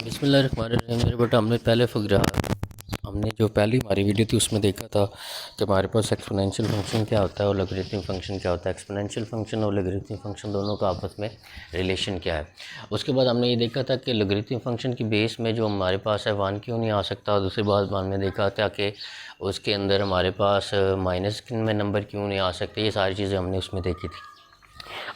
बिस्मिल्लाहिर्रहमानिर्रहीम। मेरे बेटा हमने जो पहली हमारी वीडियो थी उसमें देखा था कि हमारे पास एक्सपोनेंशियल फंक्शन क्या होता है और लॉगरिथमिक फंक्शन क्या होता है। एक्सपोनेंशियल फंक्शन और लॉगरिथमिक फंक्शन दोनों का आपस में रिलेशन क्या है। उसके बाद हमने ये देखा था कि लॉगरिथमिक फंक्शन की बेस में जो हमारे पास है 1 क्यों नहीं आ सकता, और दूसरी बात हमने देखा था कि उसके अंदर हमारे पास माइनस में नंबर क्यों नहीं आ सकते। ये सारी चीज़ें हमने उसमें देखी थी।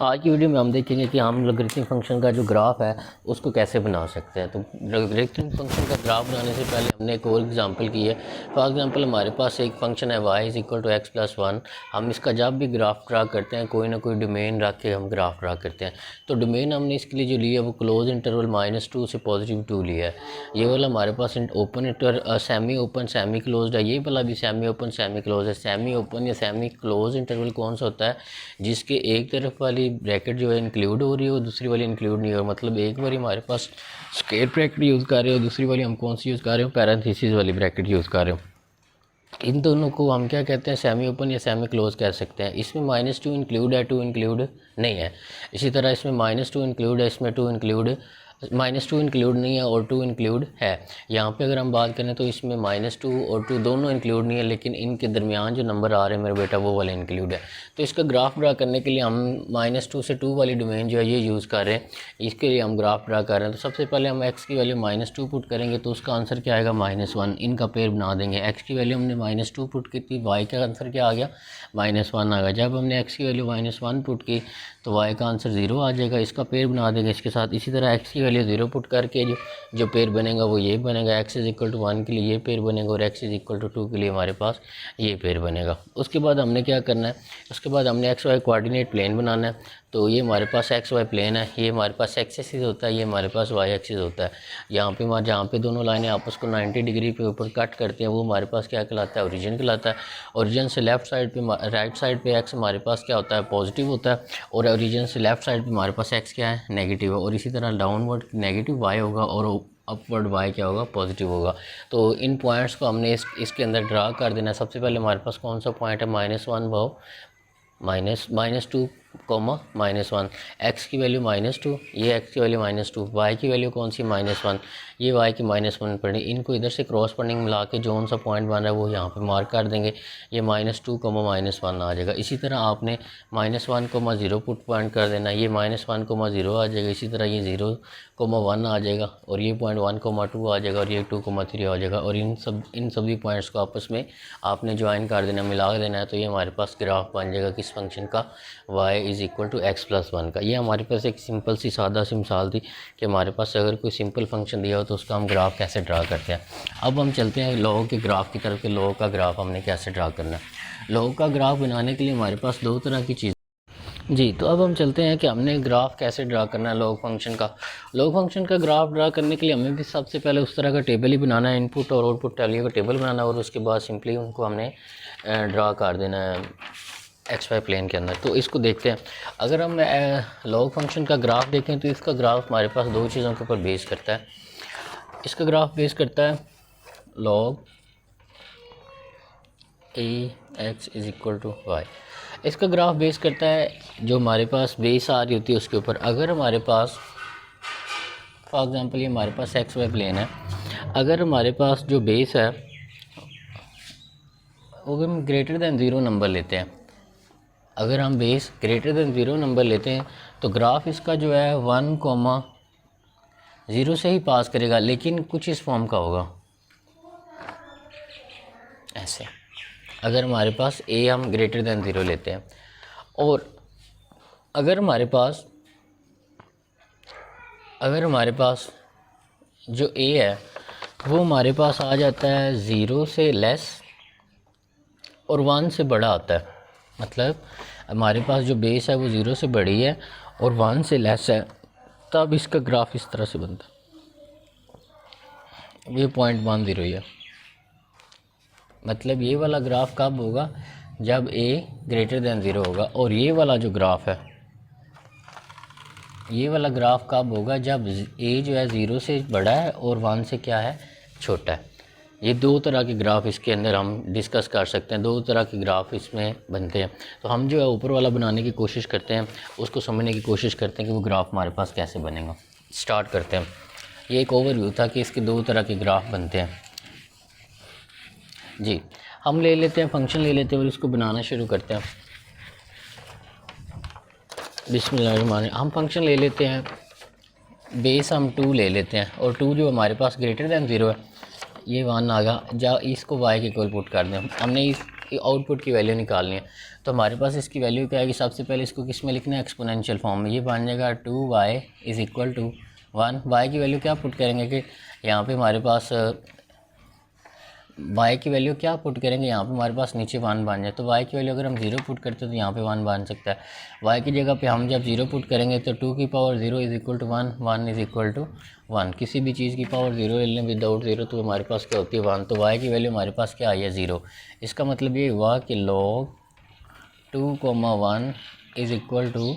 आज की वीडियो में हम देखेंगे कि हम लॉगरिथमिक फंक्शन का जो ग्राफ है उसको कैसे बना सकते हैं। तो लॉगरिथमिक फंक्शन का ग्राफ बनाने से पहले हमने एक और एग्जांपल की है। फॉर एग्जांपल हमारे पास एक फंक्शन है y=x+1। हम इसका जब भी ग्राफ ड्रा करते हैं कोई ना कोई डोमेन रख के हम ग्राफ ड्रा करते हैं। तो डोमेन हमने इसके लिए जो लिया है वो क्लोज इंटरवल -2 से +2 लिया है। ये वाला हमारे पास open semi open semi closed है, ये वाला भी सेमी ओपन सेमी क्लोज है। सेमी ओपन या सेमी क्लोज इंटरवल कौन सा होता है जिसके एक तरफ वाली ब्रैकेट जो है इंक्लूड हो रही है और दूसरी वाली इंक्लूड नहीं हो रही। मतलब एक बार हमारे पास स्क्वायर ब्रैकेट यूज़ कर रहे हो, दूसरी वाली हम कौन सी यूज़ कर रहे हो, पैरेंथेसिस वाली ब्रैकेट यूज़ कर रहे हो। इन दोनों को हम क्या कहते हैं, सेमी ओपन या सेमी क्लोज कह सकते हैं। इसमें -2 इंक्लूड है, 2 इंक्लूड नहीं है। इसी तरह इसमें -2 इंक्लूड है, इसमें 2 इंक्लूड -2 इंक्लूड नहीं है और 2 इंक्लूड है। यहाँ पे अगर हम बात करें तो इसमें -2 और 2 दोनों इंक्लूड नहीं है, लेकिन इनके दरमियान जो नंबर आ रहे हैं मेरे बेटा वो वाले इंक्लूड है। तो इसका ग्राफ ड्रा करने के लिए हम -2 से 2 वाली डोमेन जो है ये यूज़ कर रहे हैं। इसके लिए हम ग्राफ ड्रा कर रहे हैं। तो सबसे पहले हम x की वैल्यू -2 पुट करेंगे तो उसका आंसर क्या आएगा, -1। इनका पेयर बना देंगे। x की वैल्यू हमने -2 पुट की थी, y का आंसर क्या आ गया, -1 आ गया। जब हमने x की वैल्यू -1 पुट की तो y का आंसर 0 आ जाएगा। इसका पेयर बना देंगे इसके साथ। इसी तरह x की वैल्यू 0 पुट करके जो पेयर बनेगा वो ये बनेगा। x = 1 के लिए ये पेयर बनेगा और x = 2 के लिए हमारे पास ये पेयर बनेगा। उसके बाद हमने क्या करना है, उसके बाद हमने x y कोऑर्डिनेट प्लेन बनाना है। तो ये हमारे पास x y प्लेन है, ये हमारे पास x एक्सिस होता है, ये हमारे पास y एक्सिस होता है। यहाँ पे जहाँ पे दोनों लाइनें आपस को 90 डिग्री पे ऊपर कट करती हैं वो हमारे पास क्या कहलाता है, ओरिजिन कहलाता है। ओरिजिन से लेफ़्ट साइड पे राइट साइड पे x हमारे पास क्या होता है, पॉजिटिव होता है, और ओरिजिन से लेफ़्ट साइड पे हमारे पास x क्या है, नेगेटिव है। और इसी तरह डाउनवर्ड नेगेटिव y होगा और अपवर्ड y क्या होगा, पॉजिटिव होगा। तो इन पॉइंट्स को हमने इसके अंदर ड्रा कर देना है। सबसे पहले हमारे पास कौन सा पॉइंट है, -1 भाव -2, -1। x की वैल्यू -2, ये x की वैल्यू -2, y की वैल्यू कौन सी, -1, ये y की -1 पढ़नी। इनको इधर से क्रॉस पॉइंटिंग मिला के जो सा पॉइंट बन रहा है वो यहाँ पे मार्क कर देंगे। ये -2, -1 आ जाएगा। इसी तरह आपने -1, 0 पुट पॉइंट कर देना, ये -1, 0 आ जाएगा। इसी तरह ये 0, 1 आ जाएगा और ये पॉइंट 1, 2 आ जाएगा और ये 2, 3 आ जाएगा। और इन सभी पॉइंट्स को आपस में आपने ज्वाइन कर देना, मिला देना है। तो ये हमारे पास ग्राफ बन जाएगा किस फंक्शन का, y = x+1 का। ये हमारे पास एक सिंपल सी सादा सी मिसाल थी कि हमारे पास अगर कोई सिंपल फंक्शन दिया हो तो उसका हम ग्राफ कैसे ड्रा करते हैं। अब हम चलते हैं लॉग के ग्राफ की तरफ कि लॉग का ग्राफ हमने कैसे ड्रा करना है। लॉग का ग्राफ बनाने के लिए हमारे पास दो तरह की चीज़ जी। तो अब हम चलते हैं कि हमने ग्राफ कैसे ड्रा करना है लॉग फंक्शन का। लॉग फंक्शन का ग्राफ ड्रा करने के लिए हमें भी सबसे पहले उस तरह का टेबल ही बनाना है, इनपुट और आउटपुट वैल्यू का टेबल बनाना है, और उसके बाद सिंपली उनको हमने ड्रा कर देना है XY प्लेन के अंदर। तो इसको देखते हैं। अगर हम लॉग फंक्शन का ग्राफ देखें तो इसका ग्राफ हमारे पास दो चीज़ों के ऊपर बेस करता है। इसका ग्राफ बेस करता है लॉग AX = y। इसका ग्राफ बेस करता है जो हमारे पास बेस आ रही होती है उसके ऊपर। अगर हमारे पास फॉर एग्जांपल ये हमारे पास XY प्लेन है, अगर हमारे पास जो बेस है वो हम >0 नंबर लेते हैं, अगर हम बेस >0 नंबर लेते हैं तो ग्राफ इसका जो है 1, 0 से ही पास करेगा, लेकिन कुछ इस फॉर्म का होगा ऐसे। अगर हमारे पास a हम >0 लेते हैं, और अगर हमारे पास जो a है वो हमारे पास आ जाता है 0 से लेस और 1 से बड़ा आता है। मतलब हमारे पास जो बेस है वो 0 से बड़ी है और 1 से लेस है, तब इसका ग्राफ इस तरह से बनता है। ये 0.10 ही है। मतलब ये वाला ग्राफ कब होगा, जब a >0 होगा। और ये वाला जो ग्राफ है, ये वाला ग्राफ कब होगा, जब a जो है 0 से बड़ा है और 1 से क्या है, छोटा है। ये दो तरह के ग्राफ इसके अंदर हम डिस्कस कर सकते हैं, दो तरह के ग्राफ इसमें बनते हैं। तो हम जो है ऊपर वाला बनाने की कोशिश करते हैं, उसको समझने की कोशिश करते हैं कि वो ग्राफ हमारे पास कैसे बनेगा। स्टार्ट करते हैं। ये एक ओवरव्यू था कि इसके दो तरह के ग्राफ बनते हैं जी। हम ले लेते हैं फंक्शन ले लेते हैं और इसको बनाना शुरू करते हैं। बिस्मिल्लाहिर्रहमानिर्रहीम। हम फंक्शन ले लेते हैं, बेस हम 2 ले लेते हैं और 2 जो हमारे पास ग्रेटर दैन 0 है, ये 1 आ गया। जा इसको y के इक्वल पुट कर दें, हमने इस आउटपुट की वैल्यू निकालनी है। तो हमारे पास इसकी वैल्यू क्या आएगी, सबसे पहले इसको किस में लिखना है, एक्सपोनेंशियल फॉर्म में। ये बन जाएगा 2y is equal to 1। y की वैल्यू क्या पुट करेंगे कि यहाँ पे हमारे पास y की वैल्यू क्या पुट करेंगे, यहाँ पे हमारे पास नीचे 1 बन जाए। तो y की वैल्यू अगर हम 0 पुट करते हैं तो यहाँ पे 1 बन सकता है। y की जगह पे हम जब 0 पुट करेंगे तो 2 की power 0 is equal to 1, 1 is equal to 1। किसी भी चीज़ की पावर 0 ले लें विदाउट 0 तो हमारे पास क्या होती है, 1। तो y की वैल्यू हमारे पास क्या आई है, 0। इसका मतलब ये हुआ कि log 2,1 इज़ इक्वल टू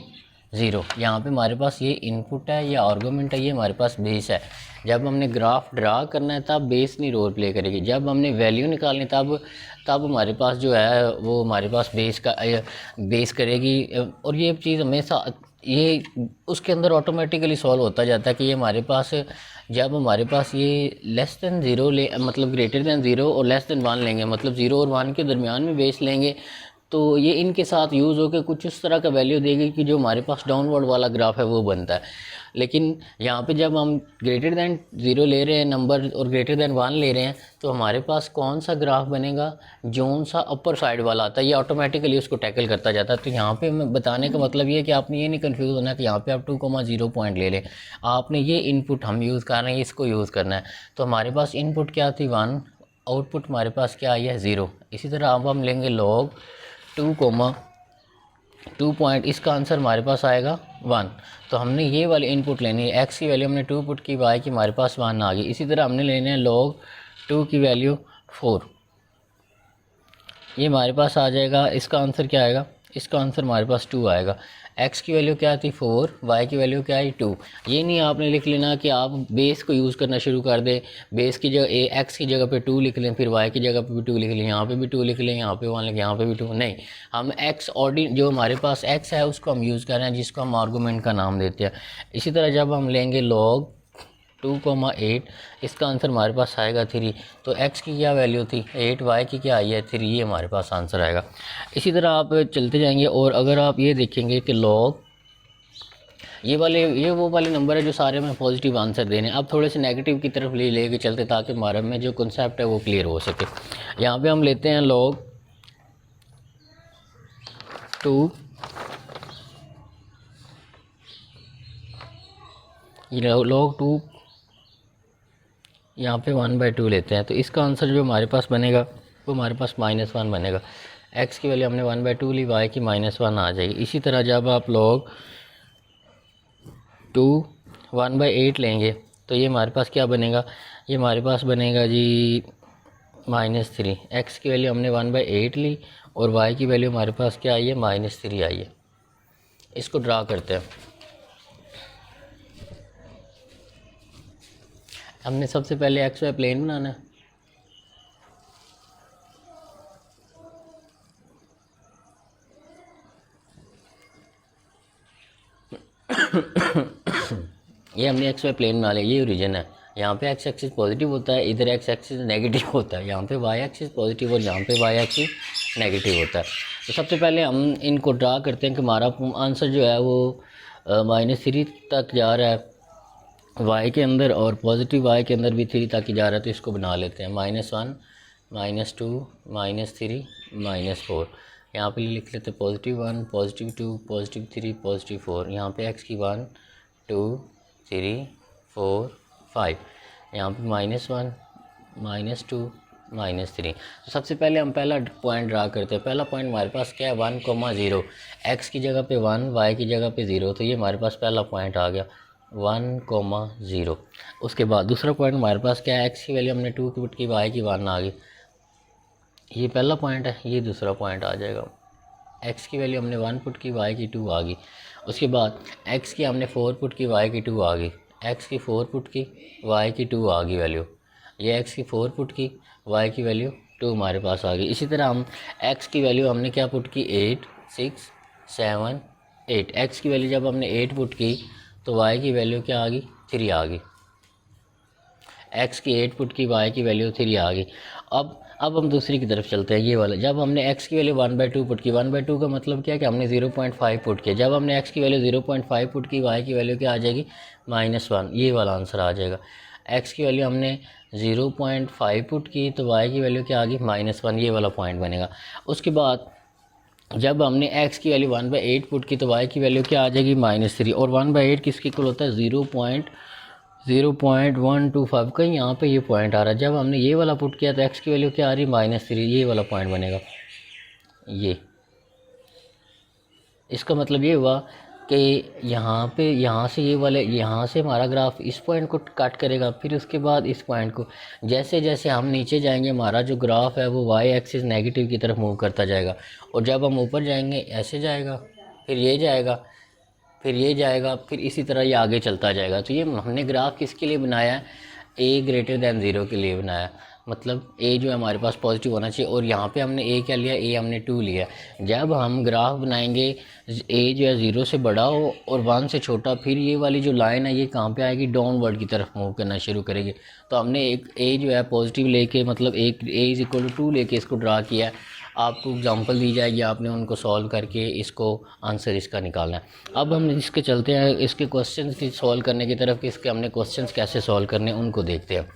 0। यहाँ पे हमारे पास ये इनपुट है, ये आर्गूमेंट है, ये हमारे पास बेस है। जब हमने ग्राफ ड्रा करना है तब बेस नहीं रोल प्ले करेगी, जब हमने वैल्यू निकालनी तब हमारे पास जो है वो हमारे पास बेस करेगी। और ये चीज़ हमेशा ये उसके अंदर ऑटोमेटिकली सॉल्व होता जाता है कि ये हमारे पास जब हमारे पास ये लेस दैन 0 ले मतलब ग्रेटर दैन 0 और लेस दैन 1 लेंगे, मतलब 0 और 1 के दरमियान में बेस लेंगे, तो ये इनके साथ यूज़ होकर कुछ इस तरह का वैल्यू देगी कि जो हमारे पास डाउनवर्ड वाला ग्राफ है वो बनता है। लेकिन यहाँ पे जब हम ग्रेटर दैन 0 ले रहे हैं नंबर और ग्रेटर दैन 1 ले रहे हैं तो हमारे पास कौन सा ग्राफ बनेगा, जोन सा अपर साइड वाला आता है, ये ऑटोमेटिकली उसको टैकल करता जाता है। तो यहाँ पे मैं बताने का मतलब ये है कि आपने ये नहीं कन्फ्यूज़ होना कि यहाँ पे आप 2,0 पॉइंट ले लें। आपने ये इनपुट हम यूज़ कर रहे हैं, इसको यूज़ करना है। तो हमारे पास इनपुट क्या थी 1, आउटपुट हमारे पास क्या आई है 0। इसी तरह अब हम लेंगे log 2 पॉइंट, इसका आंसर हमारे पास आएगा 1। तो हमने ये वाली इनपुट लेनी है, x की वैल्यू हमने 2 पुट की, y की हमारे पास 1 आ गई। इसी तरह हमने लेने हैं log 2 की वैल्यू 4, ये हमारे पास आ जाएगा। इसका आंसर क्या आएगा, इसका आंसर हमारे पास 2 आएगा। x की वैल्यू क्या थी 4, y की वैल्यू क्या आई 2। ये नहीं आपने लिख लेना कि आप बेस को यूज़ करना शुरू कर दें, बेस की जगह x की जगह पे 2 लिख लें, फिर y की जगह पे भी 2 लिख लें, यहाँ पे भी 2 लिख लें, यहाँ पे 1 लिख, यहाँ पे भी 2। नहीं, हम x जो हमारे पास x है उसको हम यूज़ कर रहे हैं, जिसको हम आर्गूमेंट का नाम देते हैं। इसी तरह जब हम लेंगे log 2,8, इसका आंसर हमारे पास आएगा 3। तो x की क्या वैल्यू थी 8, y की क्या आई है 3, ये हमारे पास आंसर आएगा। इसी तरह आप चलते जाएंगे और अगर आप ये देखेंगे कि log ये वो वाले नंबर है जो सारे में पॉजिटिव आंसर देने, अब थोड़े से नेगेटिव की तरफ लेके चलते ताकि हमारे में जो कॉन्सेप्ट है वो क्लियर हो सके। यहाँ पे हम लेते हैं log 2, log 2 यहाँ पे 1/2 लेते हैं। तो इसका आंसर जो हमारे पास बनेगा वो हमारे पास -1 बनेगा। x की वैल्यू हमने 1/2 ली, y की -1 आ जाएगी। इसी तरह जब आप log 2 1/8 लेंगे तो ये हमारे पास क्या बनेगा, ये हमारे पास बनेगा जी -3। x की वैल्यू हमने 1/8 ली और y की वैल्यू हमारे पास क्या आई है -3 आई है। इसको ड्रा करते हैं। हमने सबसे पहले एक्स वाई प्लेन बनाना है। ये हमने एक्स वाई प्लेन बना लिया, ये ओरिजिन है। यहाँ पे एक्स एक्सिस पॉजिटिव होता है, इधर एक्स एक्सिस नेगेटिव होता है। यहाँ पे वाई एक्सिस पॉजिटिव और यहाँ पे वाई एक्सिस नेगेटिव होता है। तो सबसे पहले हम इनको ड्रा करते हैं कि हमारा आंसर जो है वो -3 तक जा रहा है y के अंदर और पॉजिटिव y के अंदर भी 3 तक ही जा रहा है। तो इसको बना लेते हैं -1 -2 -3 -4। यहाँ पे लिख लेते हैं +1 +2 +3 +4। यहाँ पे x की 1 2 3 4 5, यहाँ पे -1 -2 -3। तो सबसे पहले हम पहला पॉइंट ड्रा करते हैं। पहला पॉइंट हमारे पास क्या है 1,0, x की जगह पे 1, y की जगह पे 0। तो ये हमारे पास पहला पॉइंट आ गया 1,0। उसके बाद दूसरा पॉइंट हमारे पास क्या है, x की वैल्यू हमने 2 पुट की, y की 1 आ गई। ये पहला पॉइंट है, ये दूसरा पॉइंट आ जाएगा। x की वैल्यू हमने 1 पुट की, y की 2 आ गई। उसके बाद x की हमने 4 पुट की, y की 2 आ गई। x की 4 पुट की, y की 2 आ गई वैल्यू। ये x की 4 पुट की, y की वैल्यू 2 हमारे पास आ गई। इसी तरह हम x की वैल्यू हमने क्या पुट की 8 6 7 8। x की वैल्यू जब हमने 8 पुट की तो y की वैल्यू क्या आ गई 3 आ गई। x की 8 पुट की y की वैल्यू 3 आ गई। अब हम दूसरी की तरफ चलते हैं। ये वाला जब हमने x की वैल्यू 1/2 पुट की, 1/2 का मतलब क्या है कि हमने 0.5 पुट किया। जब हमने x की वैल्यू 0.5 पुट की y की वैल्यू क्या आ जाएगी -1। ये वाला आंसर आ जाएगा। x की वैल्यू हमने 0.5 पुट की तो y की वैल्यू क्या आ गई -1। ये वाला पॉइंट बनेगा। उसके बाद जब हमने x की वैल्यू 1/8 पुट की तो y की वैल्यू क्या आ जाएगी -3। और 1/8 किसके इक्वल होता है 0.125 का यहाँ पे ये पॉइंट आ रहा है। जब हमने ये वाला पुट किया तो x की वैल्यू क्या आ रही है -3। ये वाला पॉइंट बनेगा। ये इसका मतलब ये हुआ कि यहाँ पे यहाँ से ये वाले यहाँ से हमारा ग्राफ इस पॉइंट को कट करेगा, फिर उसके बाद इस पॉइंट को। जैसे जैसे हम नीचे जाएंगे हमारा जो ग्राफ है वो y एक्सिस नेगेटिव की तरफ मूव करता जाएगा। और जब हम ऊपर जाएंगे ऐसे जाएगा, फिर ये जाएगा, फिर ये जाएगा, फिर इसी तरह ये आगे चलता जाएगा। तो ये हमने ग्राफ किसके लिए बनाया है a>0 के लिए बनाया। मतलब a जो है हमारे पास पॉजिटिव होना चाहिए। और यहाँ पे हमने a क्या लिया, a हमने 2 लिया। जब हम ग्राफ बनाएंगे a जो है 0 से बड़ा हो और 1 से छोटा, फिर ये वाली जो लाइन है ये कहाँ पे आएगी डाउनवर्ड की तरफ मूव करना शुरू करेगी। तो हमने एक a जो है पॉजिटिव लेके मतलब एक a=2 लेके इसको ड्रा किया है। आपको एग्जांपल दी जाएगी, आपने उनको सॉल्व करके इसको आंसर इसका निकालना है। अब हम इसके चलते हैं इसके क्वेश्चंस की सॉल्व करने की तरफ कि इसके हमने क्वेश्चंस कैसे सॉल्व करने हैं उनको देखते हैं।